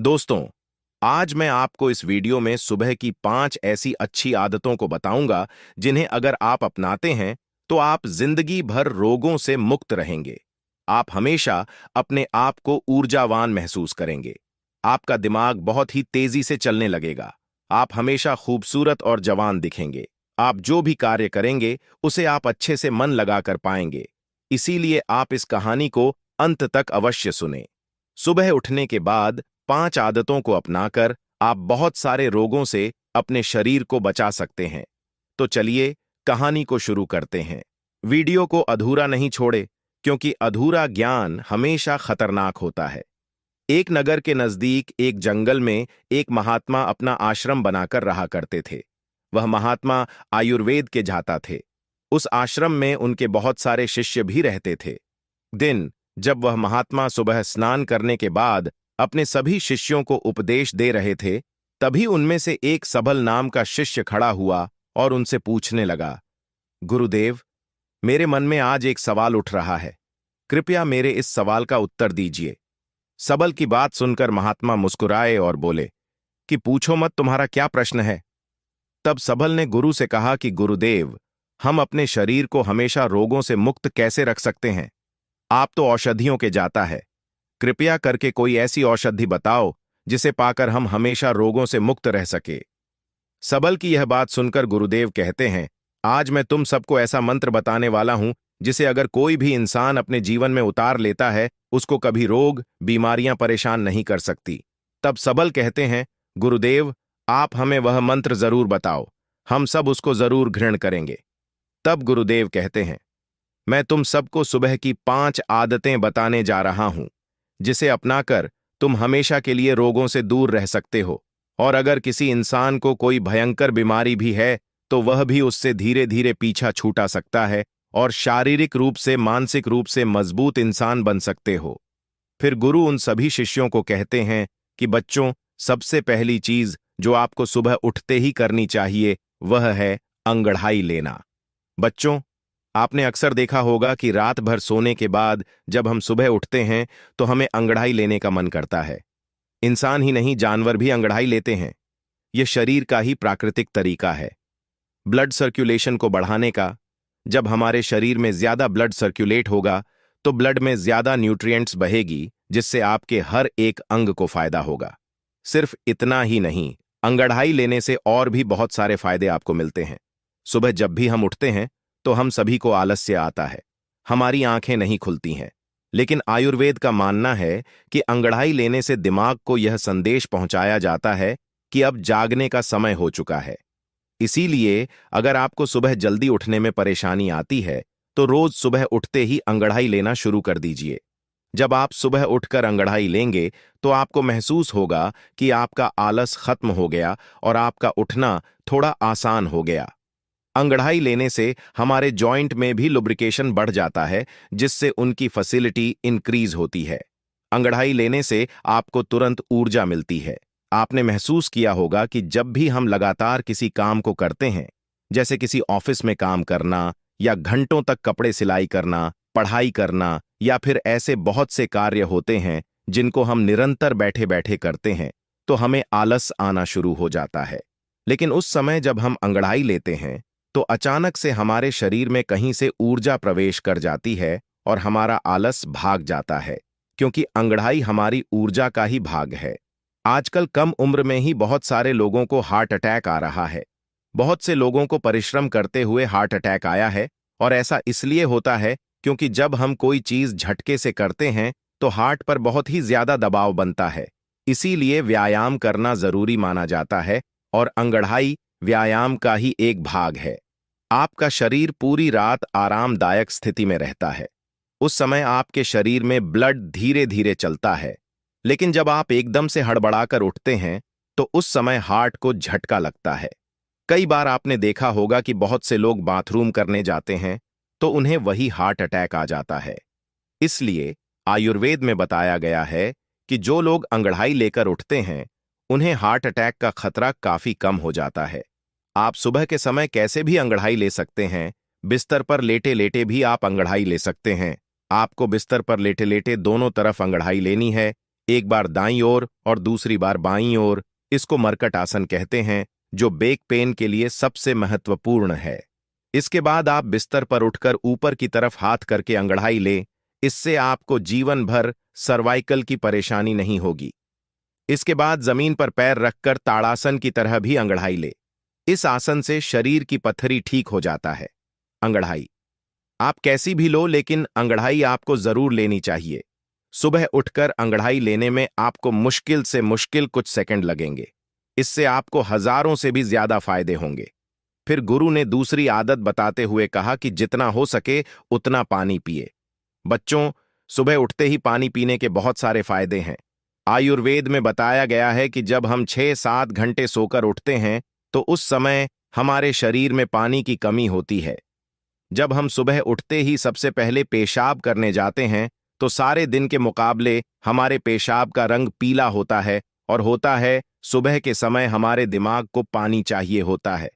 दोस्तों, आज मैं आपको इस वीडियो में सुबह की 5 ऐसी अच्छी आदतों को बताऊंगा जिन्हें अगर आप अपनाते हैं तो आप जिंदगी भर रोगों से मुक्त रहेंगे। आप हमेशा अपने आप को ऊर्जावान महसूस करेंगे। आपका दिमाग बहुत ही तेजी से चलने लगेगा। आप हमेशा खूबसूरत और जवान दिखेंगे। आप जो भी कार्य करेंगे उसे आप अच्छे से मन लगाकर पाएंगे। इसीलिए आप इस कहानी को अंत तक अवश्य सुनें। सुबह उठने के बाद 5 आदतों को अपनाकर आप बहुत सारे रोगों से अपने शरीर को बचा सकते हैं। तो चलिए कहानी को शुरू करते हैं। वीडियो को अधूरा नहीं छोड़े, क्योंकि अधूरा ज्ञान हमेशा खतरनाक होता है। एक नगर के नजदीक एक जंगल में एक महात्मा अपना आश्रम बनाकर रहा करते थे। वह महात्मा आयुर्वेद के जाता थे। उस आश्रम में उनके बहुत सारे शिष्य भी रहते थे। दिन जब वह महात्मा सुबह स्नान करने के बाद अपने सभी शिष्यों को उपदेश दे रहे थे, तभी उनमें से एक सबल नाम का शिष्य खड़ा हुआ और उनसे पूछने लगा, गुरुदेव, मेरे मन में आज एक सवाल उठ रहा है। कृपया मेरे इस सवाल का उत्तर दीजिए। सबल की बात सुनकर महात्मा मुस्कुराए और बोले कि पूछो मत, तुम्हारा क्या प्रश्न है। तब सबल ने गुरु से कहा कि गुरुदेव, हम अपने शरीर को हमेशा रोगों से मुक्त कैसे रख सकते हैं? आप तो औषधियों के जाता है। कृपया करके कोई ऐसी औषधि बताओ जिसे पाकर हम हमेशा रोगों से मुक्त रह सके। सबल की यह बात सुनकर गुरुदेव कहते हैं, आज मैं तुम सबको ऐसा मंत्र बताने वाला हूं जिसे अगर कोई भी इंसान अपने जीवन में उतार लेता है, उसको कभी रोग बीमारियां परेशान नहीं कर सकती। तब सबल कहते हैं, गुरुदेव, आप हमें वह मंत्र जरूर बताओ, हम सब उसको जरूर ग्रहण करेंगे। तब गुरुदेव कहते हैं, मैं तुम सबको सुबह की 5 आदतें बताने जा रहा हूं जिसे अपनाकर तुम हमेशा के लिए रोगों से दूर रह सकते हो। और अगर किसी इंसान को कोई भयंकर बीमारी भी है तो वह भी उससे धीरे धीरे पीछा छूटा सकता है और शारीरिक रूप से मानसिक रूप से मजबूत इंसान बन सकते हो। फिर गुरु उन सभी शिष्यों को कहते हैं कि बच्चों, सबसे पहली चीज जो आपको सुबह उठते ही करनी चाहिए वह है अंगड़ाई लेना। बच्चों, आपने अक्सर देखा होगा कि रात भर सोने के बाद जब हम सुबह उठते हैं तो हमें अंगड़ाई लेने का मन करता है। इंसान ही नहीं, जानवर भी अंगड़ाई लेते हैं। यह शरीर का ही प्राकृतिक तरीका है ब्लड सर्कुलेशन को बढ़ाने का। जब हमारे शरीर में ज्यादा ब्लड सर्कुलेट होगा तो ब्लड में ज्यादा न्यूट्रिएंट्स बहेगी, जिससे आपके हर एक अंग को फायदा होगा। सिर्फ इतना ही नहीं, अंगड़ाई लेने से और भी बहुत सारे फायदे आपको मिलते हैं। सुबह जब भी हम उठते हैं तो हम सभी को आलस्य आता है, हमारी आंखें नहीं खुलती हैं। लेकिन आयुर्वेद का मानना है कि अंगड़ाई लेने से दिमाग को यह संदेश पहुंचाया जाता है कि अब जागने का समय हो चुका है। इसीलिए अगर आपको सुबह जल्दी उठने में परेशानी आती है तो रोज सुबह उठते ही अंगड़ाई लेना शुरू कर दीजिए। जब आप सुबह उठकर अंगड़ाई लेंगे तो आपको महसूस होगा कि आपका आलस खत्म हो गया और आपका उठना थोड़ा आसान हो गया। अंगड़ाई लेने से हमारे जॉइंट में भी लुब्रिकेशन बढ़ जाता है, जिससे उनकी फैसिलिटी इंक्रीज होती है। अंगड़ाई लेने से आपको तुरंत ऊर्जा मिलती है। आपने महसूस किया होगा कि जब भी हम लगातार किसी काम को करते हैं, जैसे किसी ऑफिस में काम करना या घंटों तक कपड़े सिलाई करना, पढ़ाई करना या फिर ऐसे बहुत से कार्य होते हैं जिनको हम निरंतर बैठे बैठे करते हैं, तो हमें आलस आना शुरू हो जाता है। लेकिन उस समय जब हम अंगड़ाई लेते हैं तो अचानक से हमारे शरीर में कहीं से ऊर्जा प्रवेश कर जाती है और हमारा आलस भाग जाता है, क्योंकि अंगड़ाई हमारी ऊर्जा का ही भाग है। आजकल कम उम्र में ही बहुत सारे लोगों को हार्ट अटैक आ रहा है। बहुत से लोगों को परिश्रम करते हुए हार्ट अटैक आया है, और ऐसा इसलिए होता है क्योंकि जब हम कोई चीज झटके से करते हैं तो हार्ट पर बहुत ही ज्यादा दबाव बनता है। इसीलिए व्यायाम करना जरूरी माना जाता है, और अंगड़ाई व्यायाम का ही एक भाग है। आपका शरीर पूरी रात आरामदायक स्थिति में रहता है। उस समय आपके शरीर में ब्लड धीरे धीरे चलता है। लेकिन जब आप एकदम से हड़बड़ाकर उठते हैं तो उस समय हार्ट को झटका लगता है। कई बार आपने देखा होगा कि बहुत से लोग बाथरूम करने जाते हैं तो उन्हें वही हार्ट अटैक आ जाता है। इसलिए आयुर्वेद में बताया गया है कि जो लोग अंगड़ाई लेकर उठते हैं उन्हें हार्ट अटैक का खतरा काफी कम हो जाता है। आप सुबह के समय कैसे भी अंगड़ाई ले सकते हैं। बिस्तर पर लेटे लेटे भी आप अंगड़ाई ले सकते हैं। आपको बिस्तर पर लेटे लेटे दोनों तरफ अंगड़ाई लेनी है। एक बार दाईं ओर और दूसरी बार बाईं ओर। इसको मरकट आसन कहते हैं, जो बैक पेन के लिए सबसे महत्वपूर्ण है। इसके बाद आप बिस्तर पर उठकर ऊपर की तरफ हाथ करके अंगड़ाई लें। इससे आपको जीवन भर सर्वाइकल की परेशानी नहीं होगी। इसके बाद जमीन पर पैर रखकर ताड़ासन की तरह भी अंगड़ाई ले। इस आसन से शरीर की पत्थरी ठीक हो जाता है। अंगड़ाई आप कैसी भी लो, लेकिन अंगड़ाई आपको जरूर लेनी चाहिए। सुबह उठकर अंगड़ाई लेने में आपको मुश्किल से मुश्किल कुछ सेकंड लगेंगे। इससे आपको हजारों से भी ज्यादा फायदे होंगे। फिर गुरु ने दूसरी आदत बताते हुए कहा कि जितना हो सके उतना पानी पिए। बच्चों, सुबह उठते ही पानी पीने के बहुत सारे फायदे हैं। आयुर्वेद में बताया गया है कि जब हम 6-7 घंटे सोकर उठते हैं तो उस समय हमारे शरीर में पानी की कमी होती है। जब हम सुबह उठते ही सबसे पहले पेशाब करने जाते हैं तो सारे दिन के मुकाबले हमारे पेशाब का रंग पीला होता है, और होता है सुबह के समय हमारे दिमाग को पानी चाहिए होता है,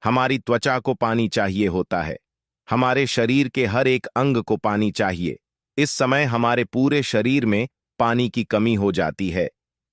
हमारी त्वचा को पानी चाहिए होता है, हमारे शरीर के हर एक अंग को पानी चाहिए। इस समय हमारे पूरे शरीर में पानी की कमी हो जाती है।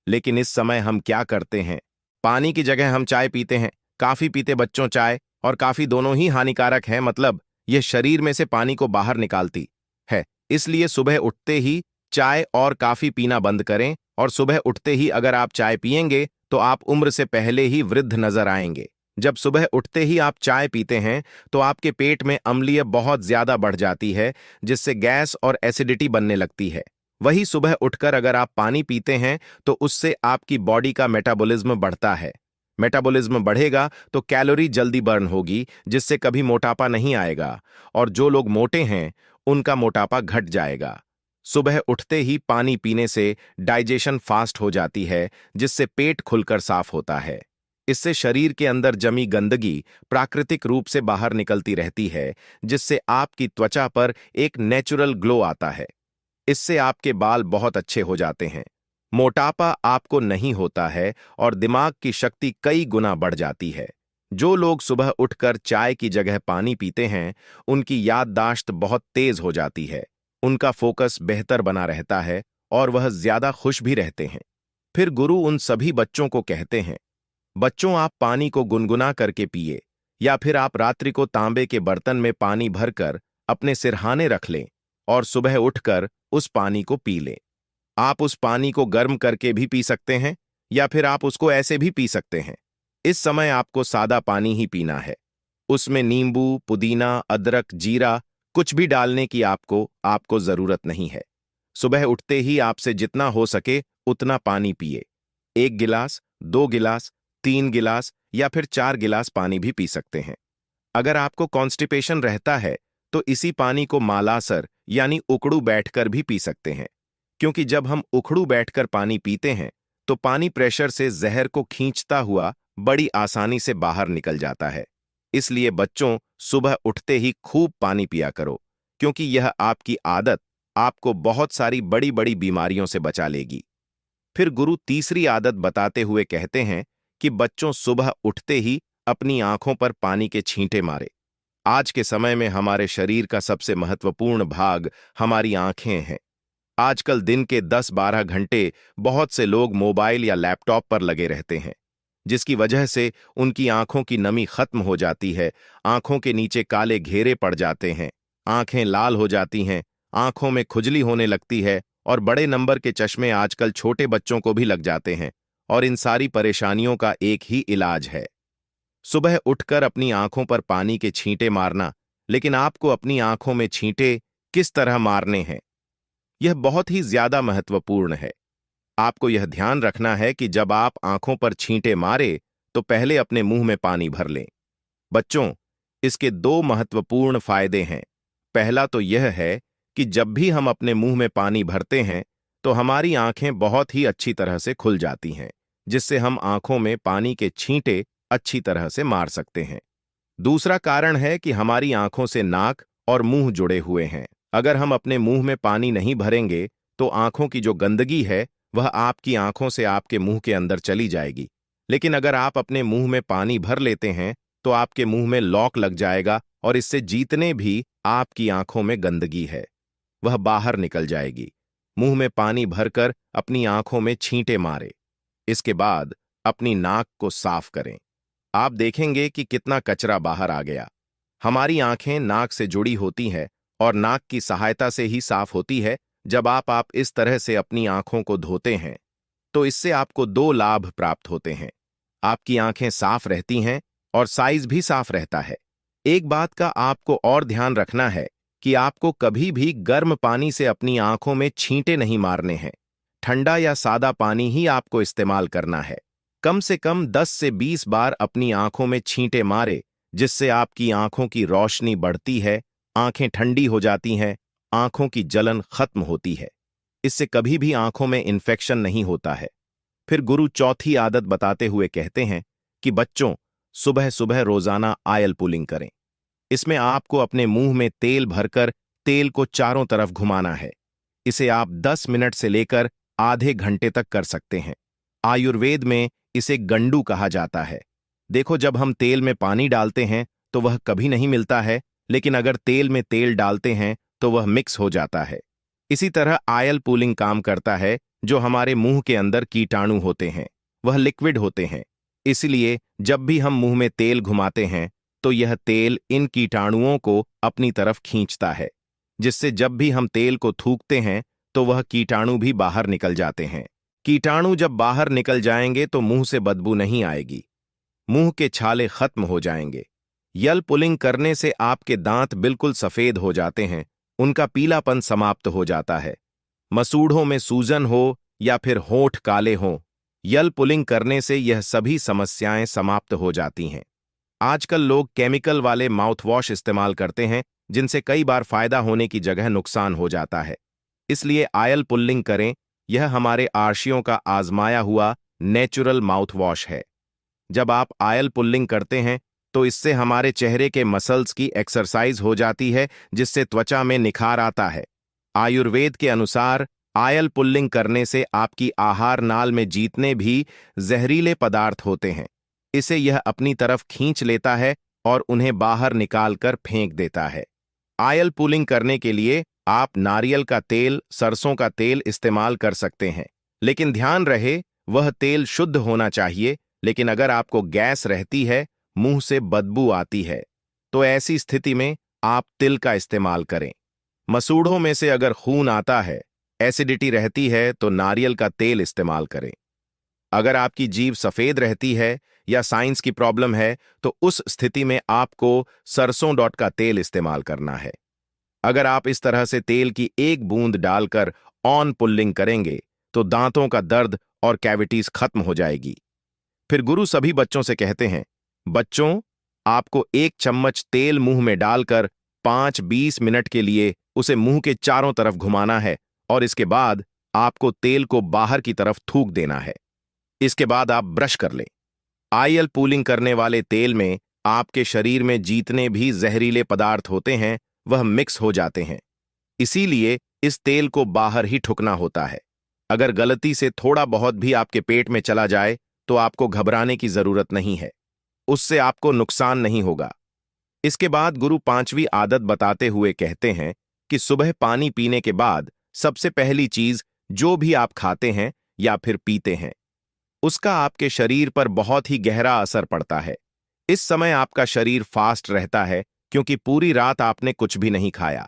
लेकिन इस समय हम क्या करते हैं? पानी की जगह हम चाय पीते हैं। काफी पीते बच्चों, चाय और काफी दोनों ही हानिकारक है, मतलब यह शरीर में से पानी को बाहर निकालती है। इसलिए सुबह उठते ही चाय और काफी पीना बंद करें, और सुबह उठते ही अगर आप चाय पिएंगे तो आप उम्र से पहले ही वृद्ध नजर आएंगे। जब सुबह उठते ही आप चाय पीते हैं तो आपके पेट में अम्लीय बहुत ज्यादा बढ़ जाती है, जिससे गैस और एसिडिटी बनने लगती है। वही सुबह उठकर अगर आप पानी पीते हैं तो उससे आपकी बॉडी का मेटाबॉलिज्म बढ़ता है। मेटाबॉलिज्म बढ़ेगा तो कैलोरी जल्दी बर्न होगी, जिससे कभी मोटापा नहीं आएगा, और जो लोग मोटे हैं उनका मोटापा घट जाएगा। सुबह उठते ही पानी पीने से डाइजेशन फास्ट हो जाती है, जिससे पेट खुलकर साफ होता है। इससे शरीर के अंदर जमी गंदगी प्राकृतिक रूप से बाहर निकलती रहती है, जिससे आपकी त्वचा पर एक नेचुरल ग्लो आता है। इससे आपके बाल बहुत अच्छे हो जाते हैं, मोटापा आपको नहीं होता है, और दिमाग की शक्ति कई गुना बढ़ जाती है। जो लोग सुबह उठकर चाय की जगह पानी पीते हैं, उनकी याददाश्त बहुत तेज हो जाती है, उनका फोकस बेहतर बना रहता है, और वह ज्यादा खुश भी रहते हैं। फिर गुरु उन सभी बच्चों को कहते हैं, बच्चों, आप पानी को गुनगुना करके पिए, या फिर आप रात्रि को तांबे के बर्तन में पानी भरकर अपने सिरहाने रख लें और सुबह उठकर उस पानी को पी लें। आप उस पानी को गर्म करके भी पी सकते हैं, या फिर आप उसको ऐसे भी पी सकते हैं। इस समय आपको सादा पानी ही पीना है। उसमें नींबू, पुदीना, अदरक, जीरा कुछ भी डालने की आपको जरूरत नहीं है। सुबह उठते ही आपसे जितना हो सके उतना पानी पिए। 1 गिलास, 2 गिलास, 3 गिलास या फिर 4 गिलास पानी भी पी सकते हैं। अगर आपको कॉन्स्टिपेशन रहता है तो इसी पानी को मालासर यानी उकड़ू बैठकर भी पी सकते हैं, क्योंकि जब हम उखड़ू बैठकर पानी पीते हैं तो पानी प्रेशर से जहर को खींचता हुआ बड़ी आसानी से बाहर निकल जाता है। इसलिए बच्चों, सुबह उठते ही खूब पानी पिया करो, क्योंकि यह आपकी आदत आपको बहुत सारी बड़ी बड़ी बीमारियों से बचा लेगी। फिर गुरु तीसरी आदत बताते हुए कहते हैं कि बच्चों, सुबह उठते ही अपनी आंखों पर पानी के छींटे मारे। आज के समय में हमारे शरीर का सबसे महत्वपूर्ण भाग हमारी आंखें हैं। आजकल दिन के 10-12 घंटे बहुत से लोग मोबाइल या लैपटॉप पर लगे रहते हैं, जिसकी वजह से उनकी आंखों की नमी खत्म हो जाती है, आंखों के नीचे काले घेरे पड़ जाते हैं, आंखें लाल हो जाती हैं, आंखों में खुजली होने लगती है, और बड़े नंबर के चश्मे आजकल छोटे बच्चों को भी लग जाते हैं। और इन सारी परेशानियों का एक ही इलाज है, सुबह उठकर अपनी आंखों पर पानी के छींटे मारना। लेकिन आपको अपनी आंखों में छींटे किस तरह मारने हैं, यह बहुत ही ज्यादा महत्वपूर्ण है। आपको यह ध्यान रखना है कि जब आप आंखों पर छींटे मारे तो पहले अपने मुंह में पानी भर लें। बच्चों, इसके 2 महत्वपूर्ण फायदे हैं। पहला तो यह है कि जब भी हम अपने मुंह में पानी भरते हैं तो हमारी आंखें बहुत ही अच्छी तरह से खुल जाती हैं, जिससे हम आंखों में पानी के छींटे अच्छी तरह से मार सकते हैं। दूसरा कारण है कि हमारी आंखों से नाक और मुंह जुड़े हुए हैं। अगर हम अपने मुंह में पानी नहीं भरेंगे तो आंखों की जो गंदगी है वह आपकी आंखों से आपके मुंह के अंदर चली जाएगी। लेकिन अगर आप अपने मुंह में पानी भर लेते हैं तो आपके मुंह में लॉक लग जाएगा, और इससे जितने भी आपकी आंखों में गंदगी है वह बाहर निकल जाएगी। मुंह में पानी भरकर अपनी आंखों में छींटे मारे। इसके बाद अपनी नाक को साफ करें। आप देखेंगे कि कितना कचरा बाहर आ गया। हमारी आंखें नाक से जुड़ी होती हैं और नाक की सहायता से ही साफ होती है। जब आप इस तरह से अपनी आंखों को धोते हैं तो इससे आपको दो लाभ प्राप्त होते हैं। आपकी आंखें साफ रहती हैं और साइज भी साफ रहता है। एक बात का आपको और ध्यान रखना है कि आपको कभी भी गर्म पानी से अपनी आंखों में छींटे नहीं मारने हैं। ठंडा या सादा पानी ही आपको इस्तेमाल करना है। कम से कम 10 से 20 बार अपनी आंखों में छींटे मारे, जिससे आपकी आंखों की रोशनी बढ़ती है, आंखें ठंडी हो जाती हैं, आंखों की जलन खत्म होती है। इससे कभी भी आंखों में इन्फेक्शन नहीं होता है। फिर गुरु चौथी आदत बताते हुए कहते हैं कि बच्चों, सुबह सुबह रोजाना आयल पुलिंग करें। इसमें आपको अपने मुंह में तेल भरकर तेल को चारों तरफ घुमाना है। इसे आप 10 मिनट से लेकर आधे घंटे तक कर सकते हैं। आयुर्वेद में इसे गंडू कहा जाता है। देखो, जब हम तेल में पानी डालते हैं तो वह कभी नहीं मिलता है, लेकिन अगर तेल में तेल डालते हैं तो वह मिक्स हो जाता है। इसी तरह आयल पुलिंग काम करता है। जो हमारे मुंह के अंदर कीटाणु होते हैं वह लिक्विड होते हैं। इसलिए जब भी हम मुंह में तेल घुमाते हैं तो यह तेल इन कीटाणुओं को अपनी तरफ खींचता है, जिससे जब भी हम तेल को थूकते हैं तो वह कीटाणु भी बाहर निकल जाते हैं। कीटाणु जब बाहर निकल जाएंगे तो मुंह से बदबू नहीं आएगी, मुंह के छाले खत्म हो जाएंगे। यल पुलिंग करने से आपके दांत बिल्कुल सफेद हो जाते हैं, उनका पीलापन समाप्त हो जाता है। मसूड़ों में सूजन हो या फिर होंठ काले हों, यल पुलिंग करने से यह सभी समस्याएं समाप्त हो जाती हैं। आजकल लोग केमिकल वाले माउथवॉश इस्तेमाल करते हैं, जिनसे कई बार फायदा होने की जगह नुकसान हो जाता है। इसलिए आयल पुलिंग करें। यह हमारे आर्शियों का आजमाया हुआ नेचुरल माउथवॉश है। जब आप आयल पुलिंग करते हैं तो इससे हमारे चेहरे के मसल्स की एक्सरसाइज हो जाती है, जिससे त्वचा में निखार आता है। आयुर्वेद के अनुसार आयल पुलिंग करने से आपकी आहार नाल में जितने भी जहरीले पदार्थ होते हैं, इसे यह अपनी तरफ खींच लेता है और उन्हें बाहर निकालकर फेंक देता है। आयल पुलिंग करने के लिए आप नारियल का तेल, सरसों का तेल इस्तेमाल कर सकते हैं, लेकिन ध्यान रहे वह तेल शुद्ध होना चाहिए। लेकिन अगर आपको गैस रहती है, मुंह से बदबू आती है, तो ऐसी स्थिति में आप तिल का इस्तेमाल करें। मसूड़ों में से अगर खून आता है, एसिडिटी रहती है, तो नारियल का तेल इस्तेमाल करें। अगर आपकी जीभ सफेद रहती है या साइंस की प्रॉब्लम है, तो उस स्थिति में आपको सरसों डॉट का तेल इस्तेमाल करना है। अगर आप इस तरह से तेल की एक बूंद डालकर ऑन पुलिंग करेंगे तो दांतों का दर्द और कैविटीज खत्म हो जाएगी। फिर गुरु सभी बच्चों से कहते हैं, बच्चों, आपको 1 चम्मच तेल मुंह में डालकर 5-20 मिनट के लिए उसे मुंह के चारों तरफ घुमाना है और इसके बाद आपको तेल को बाहर की तरफ थूक देना है। इसके बाद आप ब्रश कर लें। आयल पुलिंग करने वाले तेल में आपके शरीर में जितने भी जहरीले पदार्थ होते हैं वह मिक्स हो जाते हैं। इसीलिए इस तेल को बाहर ही ठुकना होता है। अगर गलती से थोड़ा बहुत भी आपके पेट में चला जाए तो आपको घबराने की जरूरत नहीं है, उससे आपको नुकसान नहीं होगा। इसके बाद गुरु 5वीं आदत बताते हुए कहते हैं कि सुबह पानी पीने के बाद सबसे पहली चीज जो भी आप खाते हैं या फिर पीते हैं, उसका आपके शरीर पर बहुत ही गहरा असर पड़ता है। इस समय आपका शरीर फास्ट रहता है क्योंकि पूरी रात आपने कुछ भी नहीं खाया।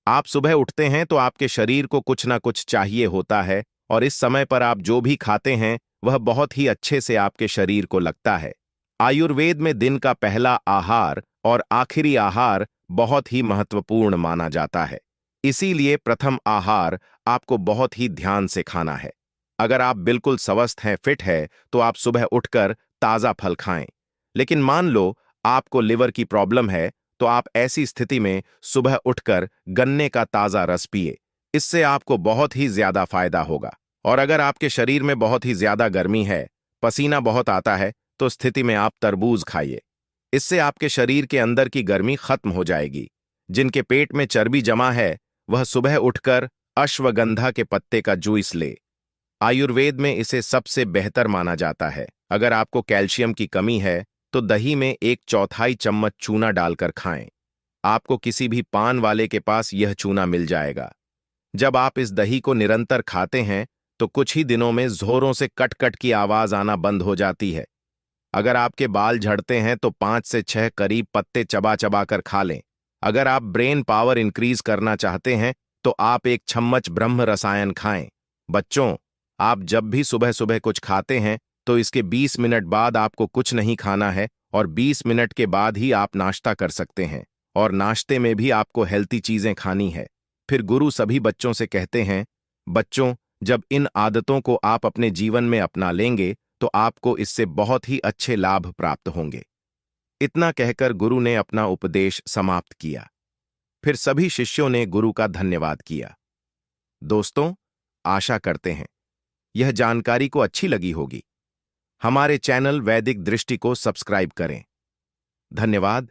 आप सुबह उठते हैं तो आपके शरीर को कुछ ना कुछ चाहिए होता है और इस समय पर आप जो भी खाते हैं वह बहुत ही अच्छे से आपके शरीर को लगता है। आयुर्वेद में दिन का पहला आहार और आखिरी आहार बहुत ही महत्वपूर्ण माना जाता है। इसीलिए प्रथम आहार आपको बहुत ही ध्यान से खाना है। अगर आप बिल्कुल स्वस्थ हैं, फिट है, तो आप सुबह उठकर ताज़ा फल खाएं। लेकिन मान लो आपको लिवर की प्रॉब्लम है, तो आप ऐसी स्थिति में सुबह उठकर गन्ने का ताज़ा रस पिए। इससे आपको बहुत ही ज्यादा फायदा होगा। और अगर आपके शरीर में बहुत ही ज्यादा गर्मी है, पसीना बहुत आता है, तो स्थिति में आप तरबूज खाइए। इससे आपके शरीर के अंदर की गर्मी खत्म हो जाएगी। जिनके पेट में चर्बी जमा है वह सुबह उठकर अश्वगंधा के पत्ते का जूस ले। आयुर्वेद में इसे सबसे बेहतर माना जाता है। अगर आपको कैल्शियम की कमी है तो दही में 1/4 चम्मच चूना डालकर खाएं। आपको किसी भी पान वाले के पास यह चूना मिल जाएगा। जब आप इस दही को निरंतर खाते हैं तो कुछ ही दिनों में जोरों से कट कट की आवाज आना बंद हो जाती है। अगर आपके बाल झड़ते हैं तो 5 से 6 करीब पत्ते चबा चबा कर खा लें। अगर आप ब्रेन पावर इंक्रीज करना चाहते हैं तो आप एक चम्मच ब्रह्म रसायन खाएं। बच्चों, आप जब भी सुबह सुबह कुछ खाते हैं तो इसके 20 मिनट बाद आपको कुछ नहीं खाना है और 20 मिनट के बाद ही आप नाश्ता कर सकते हैं और नाश्ते में भी आपको हेल्थी चीजें खानी है। फिर गुरु सभी बच्चों से कहते हैं, बच्चों, जब इन आदतों को आप अपने जीवन में अपना लेंगे तो आपको इससे बहुत ही अच्छे लाभ प्राप्त होंगे। इतना कहकर गुरु ने अपना उपदेश समाप्त किया। फिर सभी शिष्यों ने गुरु का धन्यवाद किया। दोस्तों, आशा करते हैं यह जानकारी को अच्छी लगी होगी। हमारे चैनल वैदिक दृष्टि को सब्सक्राइब करें। धन्यवाद।